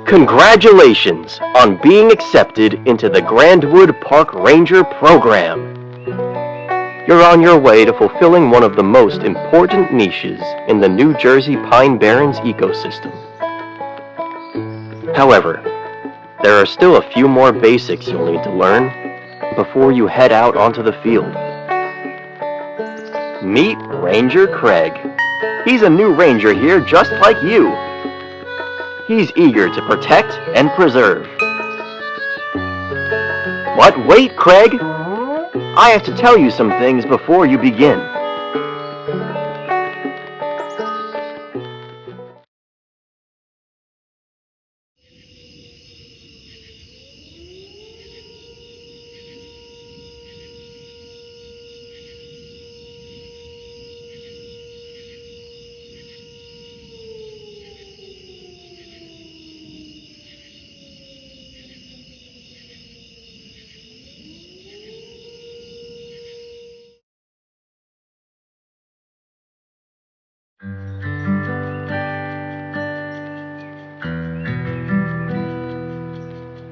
Congratulations on being accepted into the Grandwood Park Ranger program. You're on your way to fulfilling one of the most important niches in the New Jersey Pine Barrens ecosystem. However, there are still a few more basics you'll need to learn before you head out onto the field. Meet Ranger Craig. He's a new ranger here just like you. He's eager to protect and preserve. But wait, Craig! I have to tell you some things before you begin.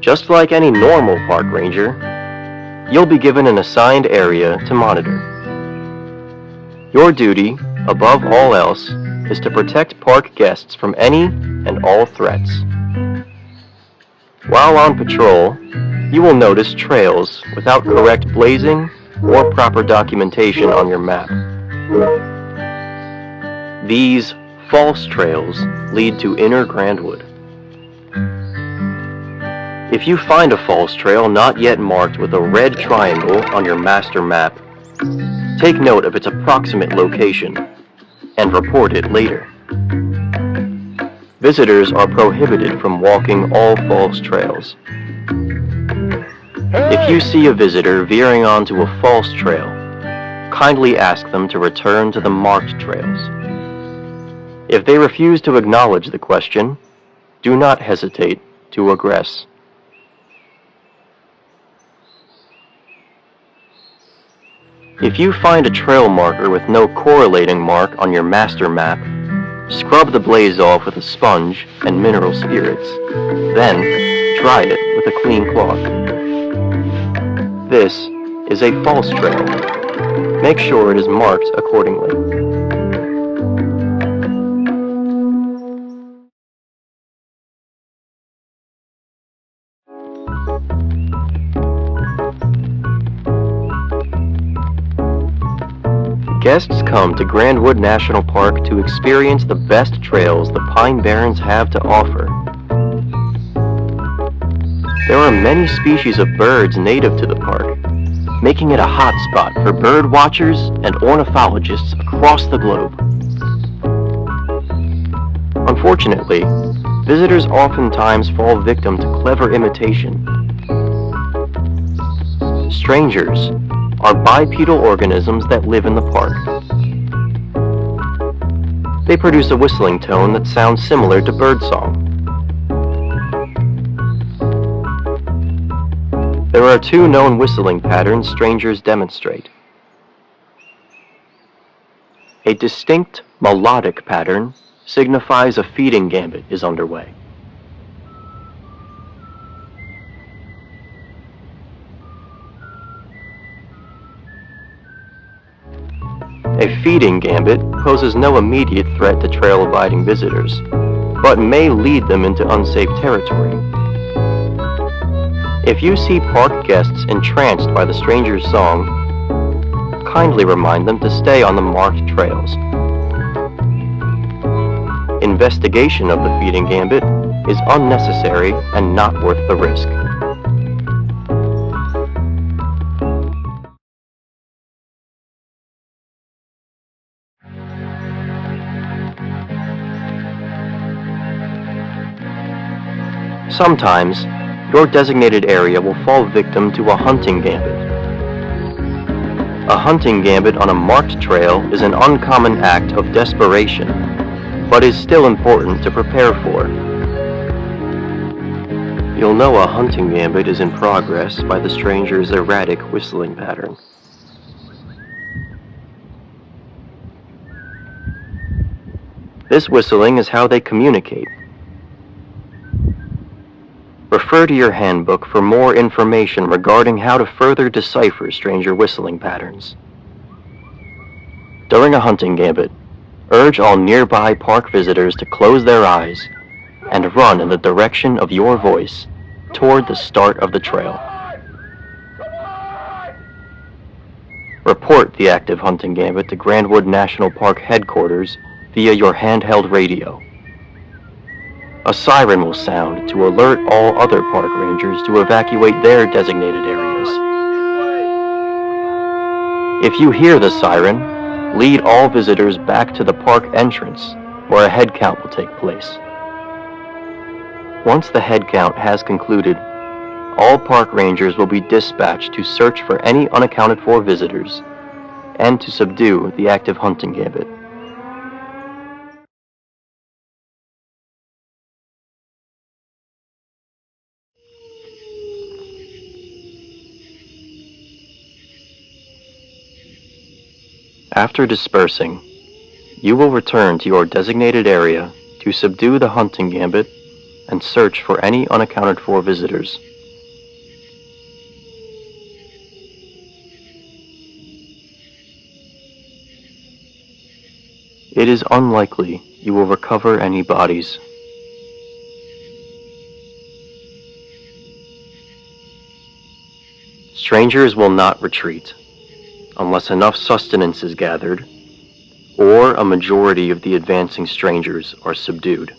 Just like any normal park ranger, you'll be given an assigned area to monitor. Your duty, above all else, is to protect park guests from any and all threats. While on patrol, you will notice trails without correct blazing or proper documentation on your map. These false trails lead to inner Grandwood. If you find a false trail not yet marked with a red triangle on your master map, take note of its approximate location and report it later. Visitors are prohibited from walking all false trails. If you see a visitor veering onto a false trail, kindly ask them to return to the marked trails. If they refuse to acknowledge the question, do not hesitate to aggress. If you find a trail marker with no correlating mark on your master map, scrub the blaze off with a sponge and mineral spirits. Then, dry it with a clean cloth. This is a false trail. Make sure it is marked accordingly. Guests come to Grandwood National Park to experience the best trails the Pine Barrens have to offer. There are many species of birds native to the park, making it a hot spot for bird watchers and ornithologists across the globe. Unfortunately, visitors oftentimes fall victim to clever imitation. Strangers are bipedal organisms that live in the park. They produce a whistling tone that sounds similar to birdsong. There are two known whistling patterns strangers demonstrate. A distinct melodic pattern signifies a feeding gambit is underway. A feeding gambit poses no immediate threat to trail-abiding visitors, but may lead them into unsafe territory. If you see park guests entranced by the stranger's song, kindly remind them to stay on the marked trails. Investigation of the feeding gambit is unnecessary and not worth the risk. Sometimes, your designated area will fall victim to a hunting gambit. A hunting gambit on a marked trail is an uncommon act of desperation, but is still important to prepare for. You'll know a hunting gambit is in progress by the stranger's erratic whistling pattern. This whistling is how they communicate. Refer to your handbook for more information regarding how to further decipher stranger whistling patterns. During a hunting gambit, urge all nearby park visitors to close their eyes and run in the direction of your voice toward the start of the trail. Report the active hunting gambit to Grandwood National Park headquarters via your handheld radio. A siren will sound to alert all other park rangers to evacuate their designated areas. If you hear the siren, lead all visitors back to the park entrance, where a head count will take place. Once the head count has concluded, all park rangers will be dispatched to search for any unaccounted for visitors and to subdue the active hunting gambit. After dispersing, you will return to your designated area to subdue the hunting gambit and search for any unaccounted for visitors. It is unlikely you will recover any bodies. Strangers will not retreat unless enough sustenance is gathered or a majority of the advancing strangers are subdued.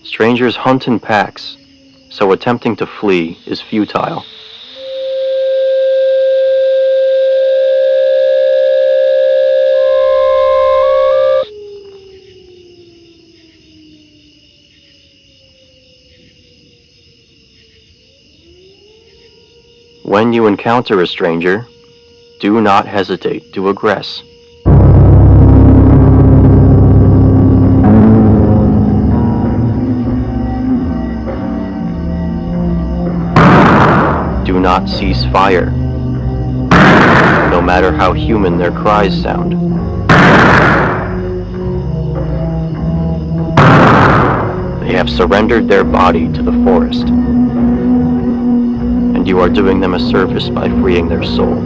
Strangers hunt in packs, so attempting to flee is futile. When you encounter a stranger, do not hesitate to aggress. Do not cease fire, no matter how human their cries sound. They have surrendered their body to the forest, and you are doing them a service by freeing their soul.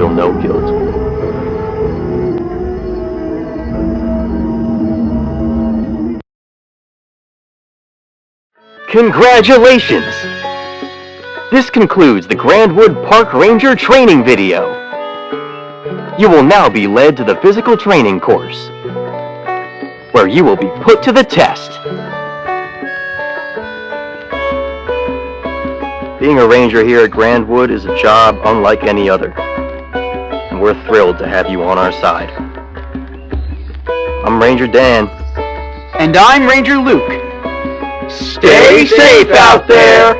No guilt. Congratulations! This concludes the Grandwood Park Ranger training video. You will now be led to the physical training course, where you will be put to the test. Being a ranger here at Grandwood is a job unlike any other. We're thrilled to have you on our side. I'm Ranger Dan. And I'm Ranger Luke. Stay safe out there!